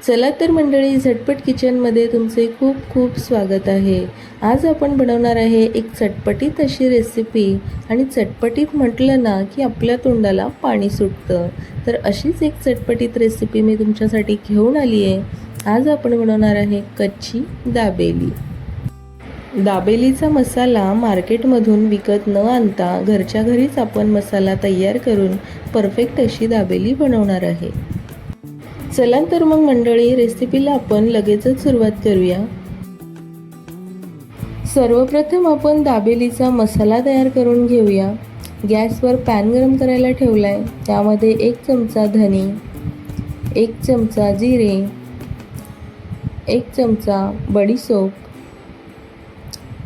चला तर मंडळी, झटपट किचनमध्ये तुमचे खूप खूप स्वागत आहे. आज आपण बनवणार आहे एक चटपटीत अशी रेसिपी. आणि चटपटीत म्हटलं ना की आपल्या तोंडाला पाणी सुटतं. तर अशीच एक चटपटीत रेसिपी मी तुमच्यासाठी घेऊन आली आहे. आज आपण बनवणार आहे कच्ची दाबेली. दाबेलीचा मसाला मार्केटमधून विकत न आणता घरच्या घरीच आपण मसाला तयार करून परफेक्ट अशी दाबेली बनवणार आहे. चला तर मग मंडळी, रेसिपीला आपण लगेचच सुरुवात करूया. सर्वप्रथम आपण दाबेलीचा मसाला तयार करून घेऊया. गॅसवर पॅन गरम करायला ठेवलाय. त्यामध्ये 1 चमचा धने, 1 चमचा जिरे, 1 चमचा बडीशोप.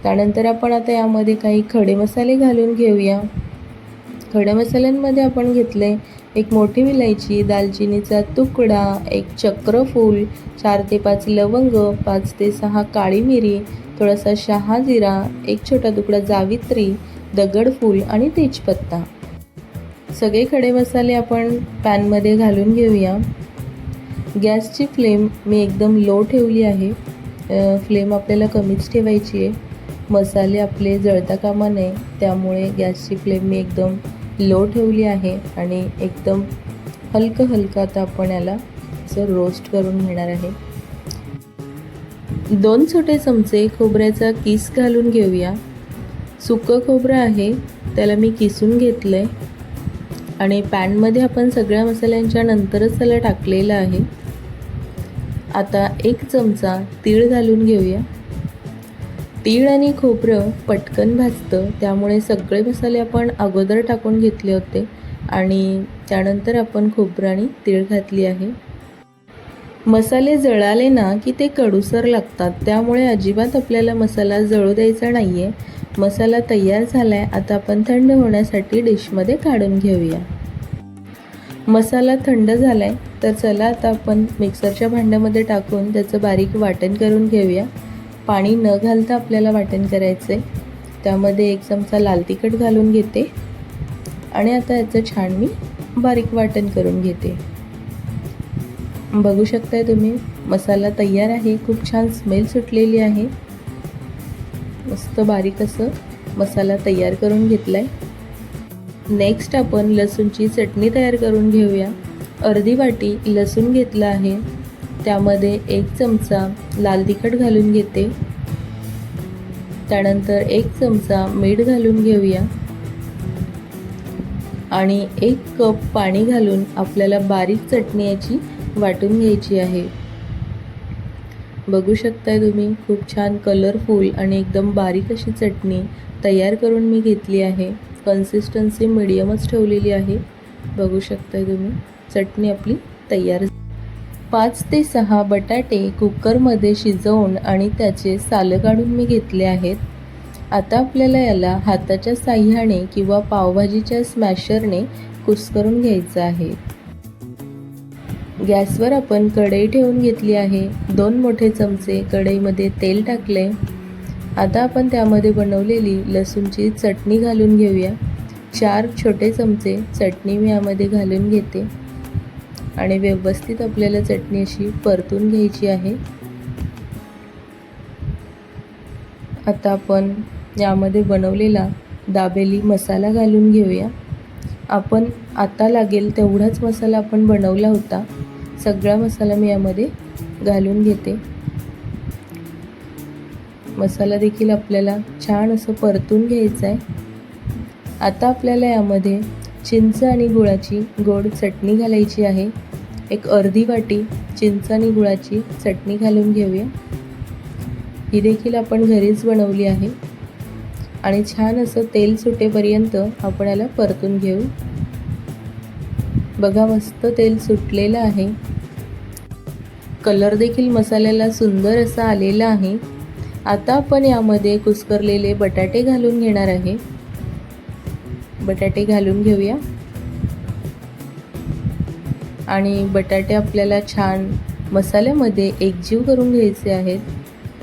त्यानंतर आपण आता यामध्ये काही खडे मसाले घालून घेऊया. खडे मसाल्यांमध्ये आपण घेतले 1 मोठी विलायची, दालचिनीचा तुकडा, 1 चक्रफूल, 4 ते 5 लवंग, 5 ते 6 काळी मिरी, थोडासा शहाजिरा, 1 छोटा तुकडा जावित्री, दगडफूल आणि तेजपत्ता. सगळे खडे मसाले आपण पॅनमध्ये घालून घेऊया. गॅसची फ्लेम मी एकदम लो ठेवली आहे. फ्लेम आपल्याला कमीच ठेवायची आहे. मसाले आपले जळता कामा नये, त्यामुळे गॅसची फ्लेम मी एकदम लो ठेवली आहे. आणि एकदम हलकं आता आपण याला असं रोस्ट करून घेणार आहे. 2 छोटे चमचे खोबऱ्याचा किस घालून घेऊया. सुकं खोबरं आहे, त्याला मी किसून घेतलं आहे. आणि पॅनमध्ये आपण सगळ्या मसाल्यांच्या नंतरच त्याला टाकलेलं आहे. आता 1 चमचा तीळ घालून घेऊया. तीळ आणि खोबरं पटकन भाजतं, त्यामुळे सगळे मसाले आपण अगोदर टाकून घेतले होते आणि त्यानंतर आपण खोबरं आणि तीळ घातली आहे. मसाले जळाले ना की ते कडूसर लागतात, त्यामुळे अजिबात आपल्याला मसाला जळू द्यायचा नाही आहे. मसाला तयार झाला आहे. आता आपण थंड होण्यासाठी डिशमध्ये काढून घेऊया. मसाला थंड झाला आहे, तर चला आता आपण मिक्सरच्या भांड्यामध्ये टाकून त्याचं बारीक वाटण करून घेऊया. पाणी न घालता आपल्याला वाटण करायचं आहे. त्यामध्ये 1 चमचा लाल तिखट घालून घेते आणि आता याचं छान मी बारीक वाटण करून घेते. बघू शकताय तुम्ही, मसाला तयार आहे. खूप छान स्मेल सुटलेली आहे. मस्त बारीक असं मसाला तयार करून घेतला आहे. नेक्स्ट आपण लसूणची चटणी तयार करून घेऊया. अर्धी वाटी लसूण घेतला आहे. त्यामध्ये 1 चमचा लाल तिखट घालून घेते. त्यानंतर 1 चमचा मीठ घालून घेऊया आणि 1 कप पाणी घालून आपल्याला बारीक चटणी याची वाटून घ्यायची आहे. बघू शकताय तुम्ही, खूप छान कलरफुल आणि एकदम बारीक अशी चटणी तयार करून मी घेतली आहे. कन्सिस्टन्सी मीडियमच ठेवलेली आहे. बघू शकताय तुम्ही, चटणी आपली तयार. 5 ते 6 बटाटे कुकरमध्ये शिजवून आणि त्याचे सालं काढून मी घेतले आहेत. आता आपल्याला याला हाताच्या साह्याने किंवा पावभाजीच्या स्मॅशरने कुस्करून घ्यायचं आहे. गॅसवर आपण कढई ठेवून घेतली आहे. 2 मोठे चमचे कढईमध्ये तेल टाकले. आता आपण त्यामध्ये बनवलेली लसूणची चटणी घालून घेऊया. 4 छोटे चमचे चटणी मी यामध्ये घालून घेते आणि व्यवस्थित आपल्याला चटणी अशी परतून घ्यायची आहे. आता आपण यामध्ये बनवलेला दाबेली मसाला घालून घेऊया. आपण आता लागेल तेवढाच मसाला आपण बनवला होता. सगळा मसाला मी यामध्ये घालून घेते. मसाला देखील आपल्याला छान असं परतून घ्यायचा आहे. आता आपल्याला यामध्ये चिंच आणि गुळाची गोड चटणी घालायची आहे. 1 अर्धी वाटी चिंच आणि गुळाची चटणी घालून घेऊया. ही देखील आपण घरीच बनवली आहे. आणि छान असं तेल सुटेपर्यंत आपण याला परतून घेऊ. बघा, मस्त तेल सुटलेलं आहे. कलर देखील मसाल्याला सुंदर असा आलेला आहे. आता आपण यामध्ये कुस्करलेले बटाटे घालून घेणार आहे. बटाटे घालून घेऊया आणि बटाटे आपल्याला छान मसाल्यामध्ये एकजीव करून घ्यायचे आहेत.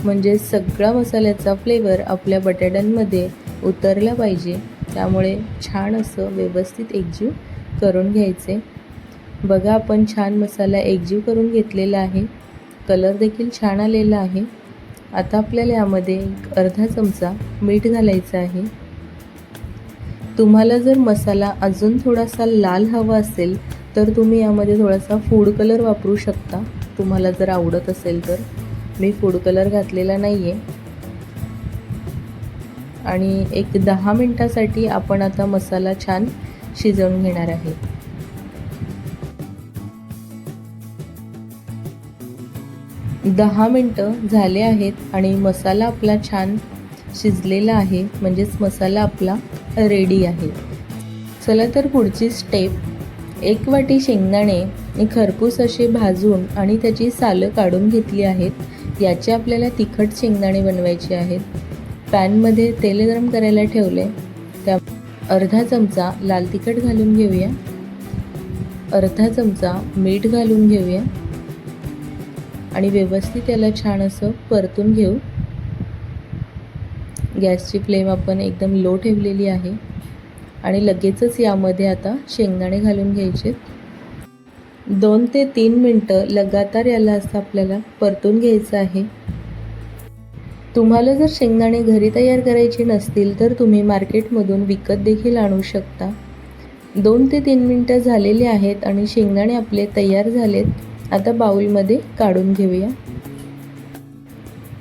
म्हणजे सगळा मसाल्याचा फ्लेवर आपल्या बटाट्यांमध्ये उतरला पाहिजे. त्यामुळे छान असं व्यवस्थित एकजीव करून घ्यायचे. बघा, आपण छान मसाला एकजीव करून घेतलेला आहे. कलर देखील छान आलेला आहे. आता आपल्याला यामध्ये अर्धा चमचा मीठ घालायचं आहे. तुम्हाला जर मसाला अजून थोडासा लाल हवा असेल तर तुम्ही यामध्ये थोडासा फूड कलर वापरू शकता, तुम्हाला जर आवडत असेल तर. मी फूड कलर घातलेला नाही आहे. आणि एक 10 मिनटासाठी आपण आता मसाला छान शिजवून घेणार आहे. दहा मिनटं झाले आहेत आणि मसाला आपला छान शिजलेला आहे, म्हणजेच मसाला आपला रेडी आहे. चला तर पुढची स्टेप. 1 वाटी शेंगदाणे मी खरपूस असे भाजून आणि त्याची सालं काढून घेतली आहेत. याचे आपल्याला तिखट शेंगदाणे बनवायचे आहेत. पॅनमध्ये तेल गरम करायला ठेवले. त्या अर्धा चमचा लाल तिखट घालून घेऊया. अर्धा चमचा मीठ घालून घेऊया आणि व्यवस्थित याला छान असं परतून घेऊ. गॅसची फ्लेम आपण एकदम लो ठेवलेली आहे आणि लगेचच यामध्ये आता शेंगदाणे घालून घ्यायचे. 2 ते 3 मिनटं लगातार याला असं आपल्याला परतून घ्यायचं आहे. तुम्हाला जर शेंगदाणे घरी तयार करायचे नसतील तर तुम्ही मार्केटमधून विकत देखील आणू शकता. 2 ते 3 मिनटं झालेली आहेत आणि शेंगदाणे आपले तयार झालेत. आता बाउलमध्ये काढून घेऊया.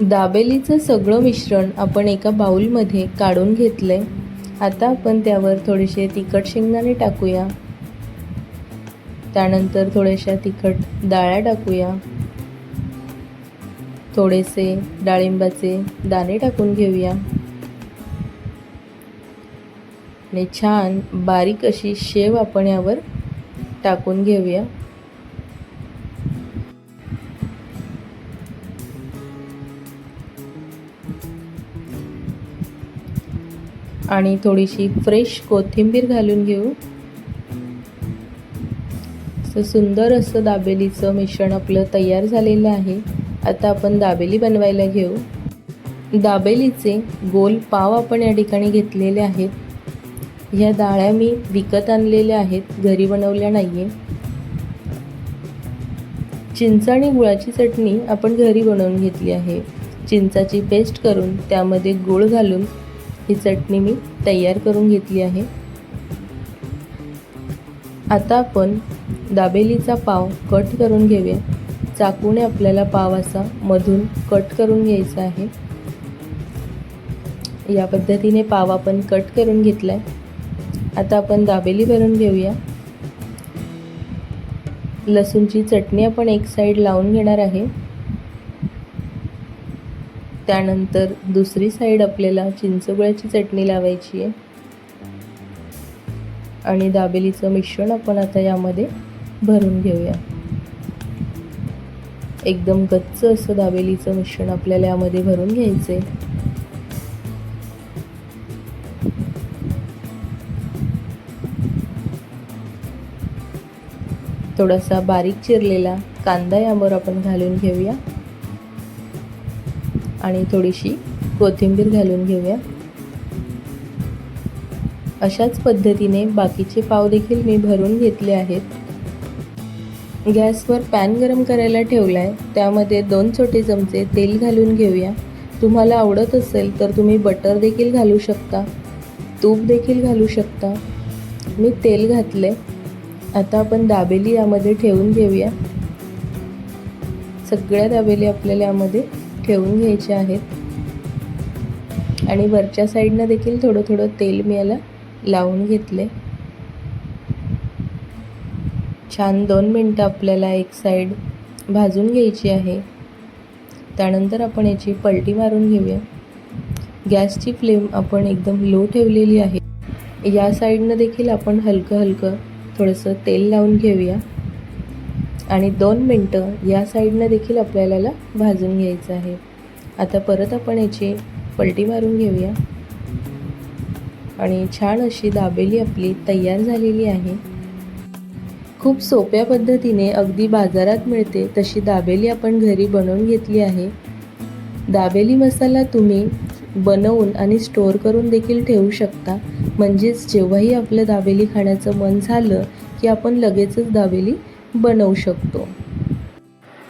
दाबेलीचं सगळं मिश्रण आपण एका बाउलमध्ये काढून घेतलंय. आता आपण त्यावर थोडेसे तिखट शेंगदाणे टाकूया. त्यानंतर थोड्याशा तिखट डाळ्या टाकूया. थोडेसे डाळिंबाचे दाणे टाकून घेऊया आणि छान बारीक अशी शेव आपण यावर टाकून घेऊया. आणि थोडीशी फ्रेश कोथिंबीर घालून घेऊ. सुंदर असं दाबेलीचं मिश्रण आपलं तयार झालेलं आहे. आता आपण दाबेली बनवायला घेऊ. दाबेलीचे गोल पाव आपण या ठिकाणी घेतलेले आहेत. ह्या डाळ्या मी विकत आणलेल्या आहेत, घरी बनवल्या नाही आहे. चिंच आणि गुळाची चटणी आपण घरी बनवून घेतली आहे. चिंचाची पेस्ट करून त्यामध्ये गूळ घालून ही चटणी मी तयार करून घेतली आहे. आता आपण दाबेलीचा पाव कट करून घेऊया. चाकूने आपल्याला पाव असा मधून कट करून घ्यायचा आहे. या पद्धतीने पाव आपण कट करून घेतला आहे. आता आपण दाबेली बनवून घेऊया. लसूणची चटणी आपण एक साईड लावून घेणार आहे. त्यानंतर दुसरी साईड आपल्याला चिंचगुळाची चटणी लावायची आहे आणि दाबेलीचं मिश्रण आपण आता यामध्ये भरून घेऊया. एकदम गच्च असं दाबेलीचं मिश्रण आपल्याला यामध्ये भरून घ्यायचं आहे. थोडासा बारीक चिरलेला कांदा यावर आपण घालून घेऊया आणि थोडीशी कोथिंबीर घालून घेऊया. अशाच पद्धतीने बाकीचे पाव देखील मी भरून घेतले आहेत. गॅसवर पॅन गरम करायला ठेवला आहे. त्यामध्ये 2 छोटे चमचे तेल घालून घेऊया. तुम्हाला आवडत असेल तर तुम्ही बटर देखील घालू शकता, तूप देखील घालू शकता. मी तेल घातले. आता आपण दाबेली यामध्ये ठेवून घेऊया. सगळ्या दाबेली आपल्याला यामध्ये ठेवून घ्यायचे आहेत आणि वरच्या साईडनं देखील थोडं थोडं तेल मी याला लावून घेतले. छान 2 मिनटं आपल्याला एक साईड भाजून घ्यायची आहे. त्यानंतर आपण याची पलटी मारून घेऊया. गॅसची फ्लेम आपण एकदम लो ठेवलेली आहे. या साईडनं देखील आपण हलकं हलकं थोडंसं तेल लावून घेऊया आणि 2 मिनटं या साईडनं देखील आपल्याला भाजून घ्यायचं आहे. आता परत आपण याची पलटी मारून घेऊया आणि छान अशी दाबेली आपली तयार झालेली आहे. खूप सोप्या पद्धतीने अगदी बाजारात मिळते तशी दाबेली आपण घरी बनवून घेतली आहे. दाबेली मसाला तुम्ही बनवून आणि स्टोअर करून देखील ठेवू शकता. म्हणजेच जेव्हाही आपलं दाबेली खाण्याचं मन झालं की आपण लगेचच दाबेली बनवू शकतो.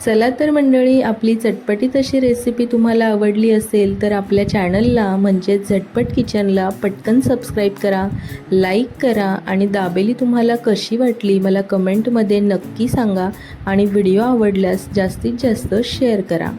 चला तर मंडळी, आपली चटपटीत अशी रेसिपी तुम्हाला आवडली असेल तर आपल्या चॅनलला म्हणजेच झटपट किचनला पटकन सबस्क्राईब करा, लाईक करा आणि दाबेली तुम्हाला कशी वाटली मला कमेंटमध्ये नक्की सांगा आणि व्हिडिओ आवडल्यास जास्तीत जास्त शेअर करा.